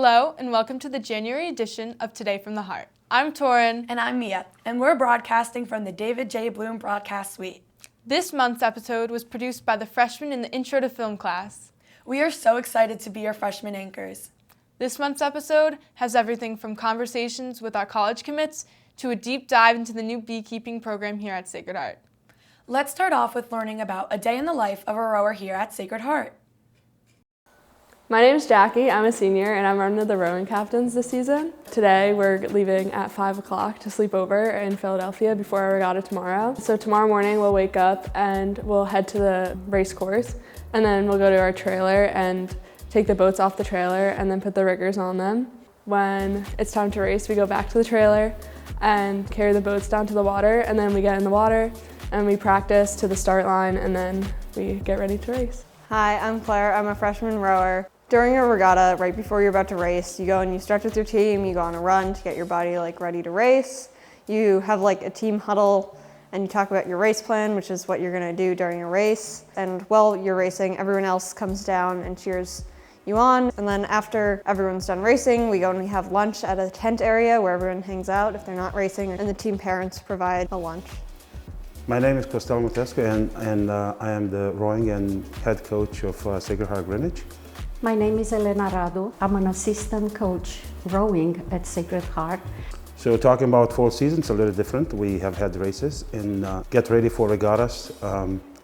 Hello and welcome to the January edition of Today from the Heart. I'm Torin. And I'm Mia, and we're broadcasting from the David J. Bloom Broadcast Suite. This month's episode was produced by the freshmen in the Intro to Film class. We are so excited to be your freshman anchors. This month's episode has everything from conversations with our college commits to a deep dive into the new beekeeping program here at Sacred Heart. Let's start off with learning about a day in the life of a rower here at Sacred Heart. My name is Jackie, I'm a senior, and I'm one of the rowing captains this season. Today we're leaving at 5 o'clock to sleep over in Philadelphia before our regatta tomorrow. So tomorrow morning we'll wake up and we'll head to the race course, and then we'll go to our trailer and take the boats off the trailer and then put the riggers on them. When it's time to race, we go back to the trailer and carry the boats down to the water, and then we get in the water and we practice to the start line, and then we get ready to race. Hi, I'm Claire. I'm a freshman rower. During a regatta, right before you're about to race, you go and you stretch with your team, you go on a run to get your body ready to race. You have a team huddle and you talk about your race plan, which is what you're gonna do during a race. And while you're racing, everyone else comes down and cheers you on. And then after everyone's done racing, we go and we have lunch at a tent area where everyone hangs out if they're not racing, and the team parents provide a lunch. My name is Costello Montesco, and I am the rowing and head coach of Sacred Heart Greenwich. My name is Elena Radu. I'm an assistant coach rowing at Sacred Heart. So talking about fall season, it's a little different. We have had races and get ready for regattas,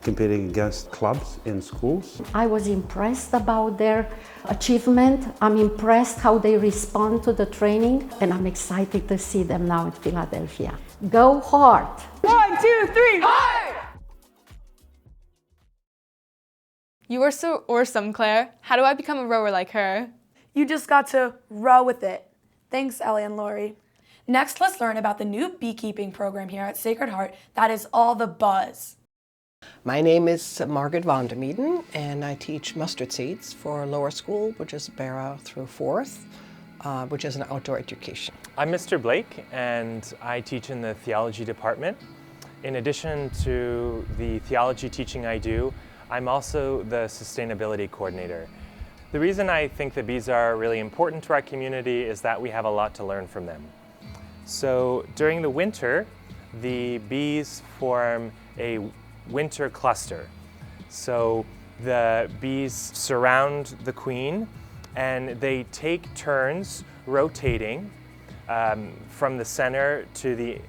competing against clubs in schools. I was impressed about their achievement. I'm impressed how they respond to the training, and I'm excited to see them now in Philadelphia. Go Heart! 1, 2, 3, Heart! You are so awesome, Claire. How do I become a rower like her? You just got to row with it. Thanks, Ellie and Lori. Next, let's learn about the new beekeeping program here at Sacred Heart that is all the buzz. My name is Margaret van der Meeden, and I teach mustard seeds for lower school, which is Barra through 4th, which is an outdoor education. I'm Mr. Blake, and I teach in the theology department. In addition to the theology teaching I do, I'm also the sustainability coordinator. The reason I think the bees are really important to our community is that we have a lot to learn from them. So during the winter, the bees form a winter cluster. So the bees surround the queen and they take turns rotating from the center to the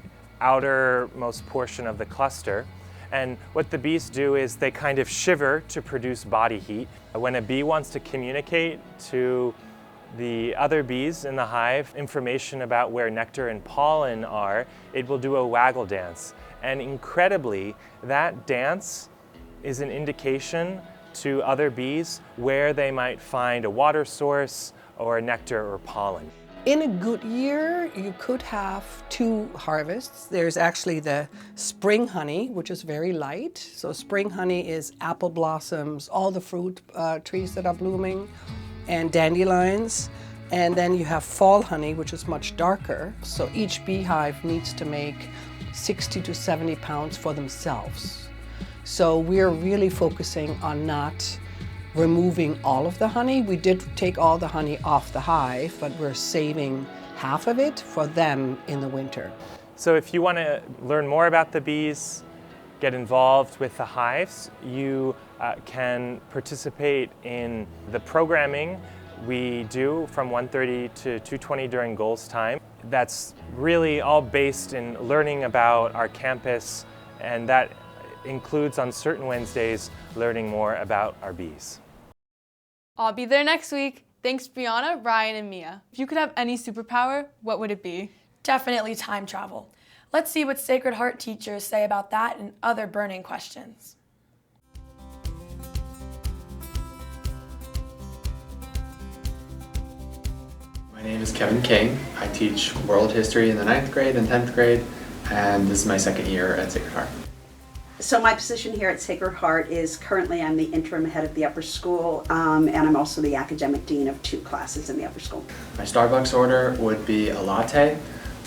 outermost portion of the cluster. And what the bees do is they kind of shiver to produce body heat. When a bee wants to communicate to the other bees in the hive information about where nectar and pollen are, it will do a waggle dance. And incredibly, that dance is an indication to other bees where they might find a water source or nectar or pollen. In a good year, you could have 2 harvests. There's actually the spring honey, which is very light. So spring honey is apple blossoms, all the fruit trees that are blooming, and dandelions. And then you have fall honey, which is much darker. So each beehive needs to make 60 to 70 pounds for themselves. So we're really focusing on not removing all of the honey. We did take all the honey off the hive, but we're saving half of it for them in the winter. So if you want to learn more about the bees, get involved with the hives, you can participate in the programming we do from 1:30 to 2:20 during goals time. That's really all based in learning about our campus, and that includes on certain Wednesdays learning more about our bees. I'll be there next week. Thanks, Brianna, Ryan, and Mia. If you could have any superpower, what would it be? Definitely time travel. Let's see what Sacred Heart teachers say about that and other burning questions. My name is Kevin King. I teach world history in the 9th grade and 10th grade, and this is my 2nd year at Sacred Heart. So my position here at Sacred Heart is currently I'm the interim head of the upper school, and I'm also the academic dean of 2 classes in the upper school. My Starbucks order would be a latte.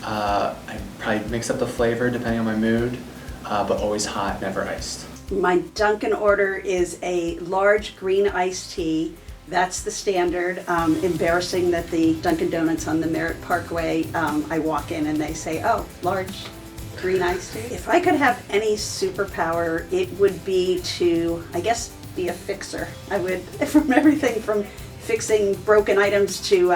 I probably mix up the flavor depending on my mood, but always hot, never iced. My Dunkin' order is a large green iced tea That's the standard. Embarrassing that the Dunkin' Donuts on the Merritt Parkway, I walk in and they say, oh, large green iced tea. If I could have any superpower, it would be to, I guess, be a fixer. I would, from everything from fixing broken items to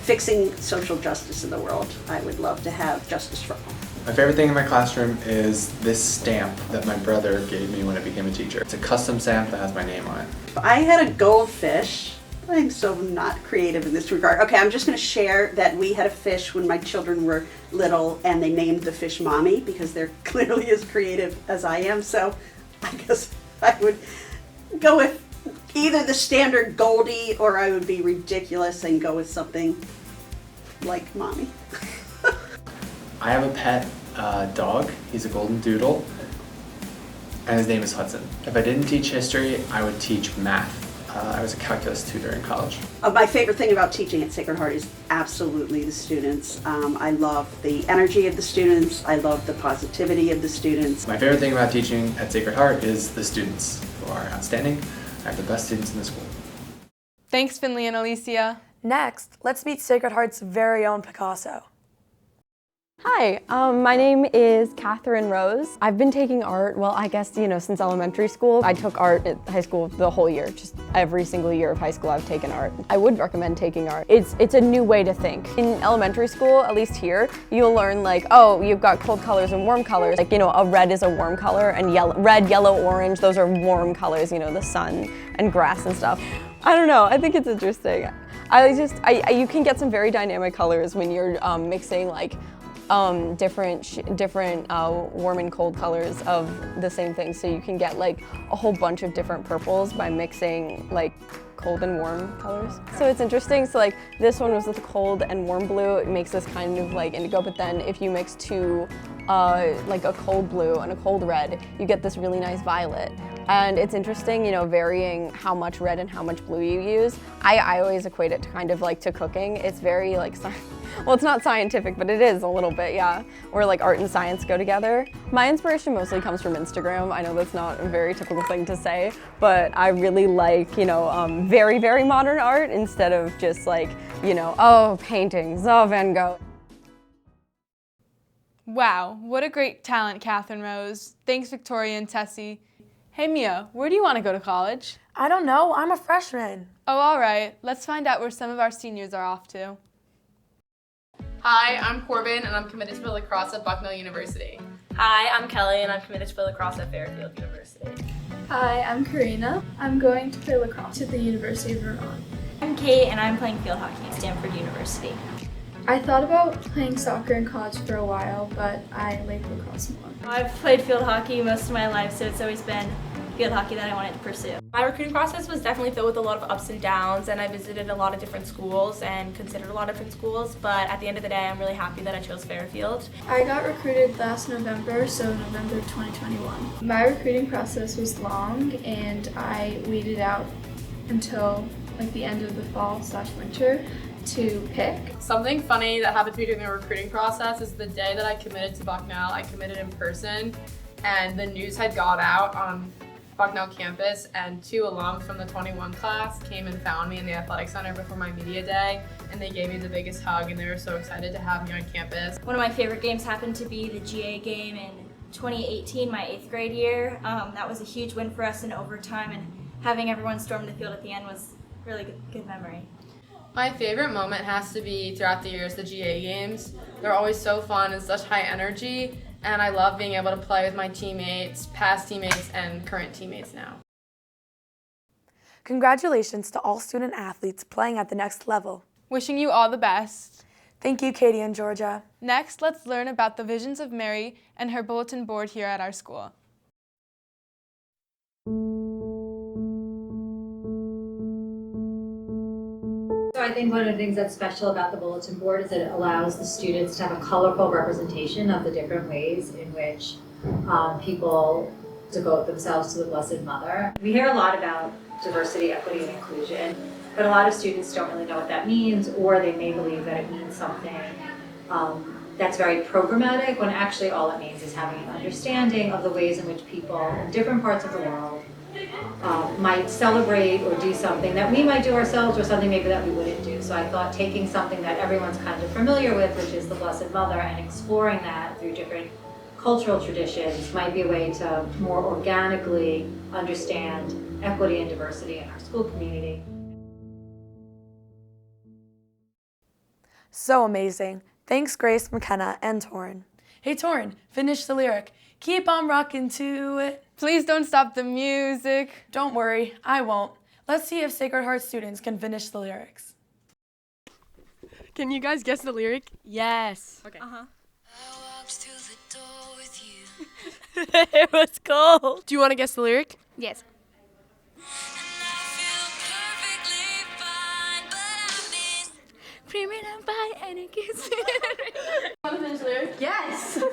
fixing social justice in the world. I would love to have justice for all. My favorite thing in my classroom is this stamp that my brother gave me when I became a teacher. It's a custom stamp that has my name on it. I had a goldfish. I'm so not creative in this regard. Okay, I'm just going to share that we had a fish when my children were little, and they named the fish Mommy because they're clearly as creative as I am. So I guess I would go with either the standard Goldie, or I would be ridiculous and go with something like Mommy. I have a pet dog. He's a golden doodle, and his name is Hudson. If I didn't teach history, I would teach math. I was a calculus tutor in college. My favorite thing about teaching at Sacred Heart is absolutely the students. I love the energy of the students. I love the positivity of the students. My favorite thing about teaching at Sacred Heart is the students, who are outstanding. I have the best students in the school. Thanks, Finley and Alicia. Next, let's meet Sacred Heart's very own Picasso. Hi, my name is Catherine Rose. I've been taking art, well, I guess, since elementary school. I took art at high school the whole year, just every single year of high school I've taken art. I would recommend taking art. It's a new way to think. In elementary school, at least here, you'll learn like, oh, you've got cold colors and warm colors. Like, a red is a warm color, and red, yellow, orange, those are warm colors, the sun and grass and stuff. I don't know, I think it's interesting. You can get some very dynamic colors when you're mixing like different warm and cold colors of the same thing. So you can get like a whole bunch of different purples by mixing like cold and warm colors. So it's interesting. So like this one was with the cold and warm blue. It makes this kind of like indigo, but then if you mix two, like a cold blue and a cold red, you get this really nice violet. And it's interesting, varying how much red and how much blue you use. I always equate it to kind of like to cooking. It's very like, well, it's not scientific, but it is a little bit, yeah. Where like art and science go together. My inspiration mostly comes from Instagram. I know that's not a very typical thing to say, but I really like, very, very modern art instead of just like, oh, paintings, oh, Van Gogh. Wow, what a great talent, Catherine Rose. Thanks, Victoria and Tessie. Hey Mia, where do you want to go to college? I don't know, I'm a freshman. Oh, all right. Let's find out where some of our seniors are off to. Hi, I'm Corbin, and I'm committed to play lacrosse at Bucknell University. Hi, I'm Kelly, and I'm committed to play lacrosse at Fairfield University. Hi, I'm Karina. I'm going to play lacrosse at the University of Vermont. I'm Kate, and I'm playing field hockey at Stanford University. I thought about playing soccer in college for a while, but I like lacrosse more. I've played field hockey most of my life, so it's always been field hockey that I wanted to pursue. My recruiting process was definitely filled with a lot of ups and downs, and I visited a lot of different schools and considered a lot of different schools, but at the end of the day, I'm really happy that I chose Fairfield. I got recruited last November, so November 2021. My recruiting process was long, and I waited out until like the end of the fall/winter to pick. Something funny that happened to me during the recruiting process is the day that I committed to Bucknell, I committed in person, and the news had got out on Bucknell campus, and 2 alums from the 21 class came and found me in the athletic center before my media day, and they gave me the biggest hug, and they were so excited to have me on campus. One of my favorite games happened to be the GA game in 2018, my 8th grade year. That was a huge win for us in overtime, and having everyone storm the field at the end was a really good memory. My favorite moment has to be throughout the years the GA games. They're always so fun and such high energy, and I love being able to play with my teammates, past teammates, and current teammates now. Congratulations to all student athletes playing at the next level. Wishing you all the best. Thank you, Katie and Georgia. Next, let's learn about the visions of Mary and her bulletin board here at our school. So I think one of the things that's special about the bulletin board is that it allows the students to have a colorful representation of the different ways in which people devote themselves to the Blessed Mother. We hear a lot about diversity, equity, and inclusion, but a lot of students don't really know what that means, or they may believe that it means something that's very programmatic, when actually all it means is having an understanding of the ways in which people in different parts of the world might celebrate or do something that we might do ourselves or something maybe that we wouldn't do. So I thought taking something that everyone's kind of familiar with, which is the Blessed Mother, and exploring that through different cultural traditions might be a way to more organically understand equity and diversity in our school community. So amazing. Thanks, Grace, McKenna, and Torrin. Hey, Torrin, finish the lyric. Keep on rocking to it. Please don't stop the music. Don't worry, I won't. Let's see if Sacred Heart students can finish the lyrics. Can you guys guess the lyric? Yes. Okay. Uh-huh. I walked through the door with you. It was cold. Do you want to guess the lyric? Yes. Premium by any kiss. Want to finish the lyric? Yes.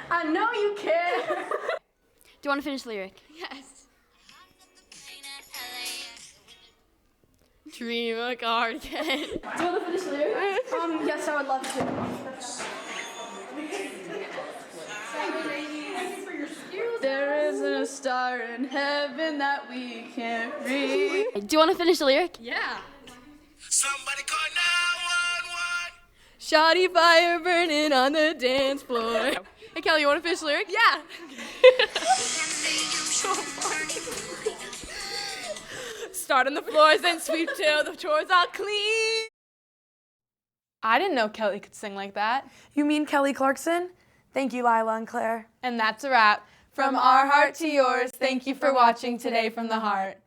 I know you care. Do you want to finish the lyric? Yes. Dream a cardigan. Do you want to finish the lyric? Yes, I would love to. There isn't a star in heaven that we can't reach. Do you want to finish the lyric? Yeah. Somebody call 911. Shoddy fire burning on the dance floor. Hey Kelly, you want to finish the lyric? Yeah. Start on the floors and sweep till the chores are clean. I didn't know Kelly could sing like that. You mean Kelly Clarkson? Thank you, Lila and Claire. And that's a wrap. From our heart to yours, thank you for watching Today from the Heart.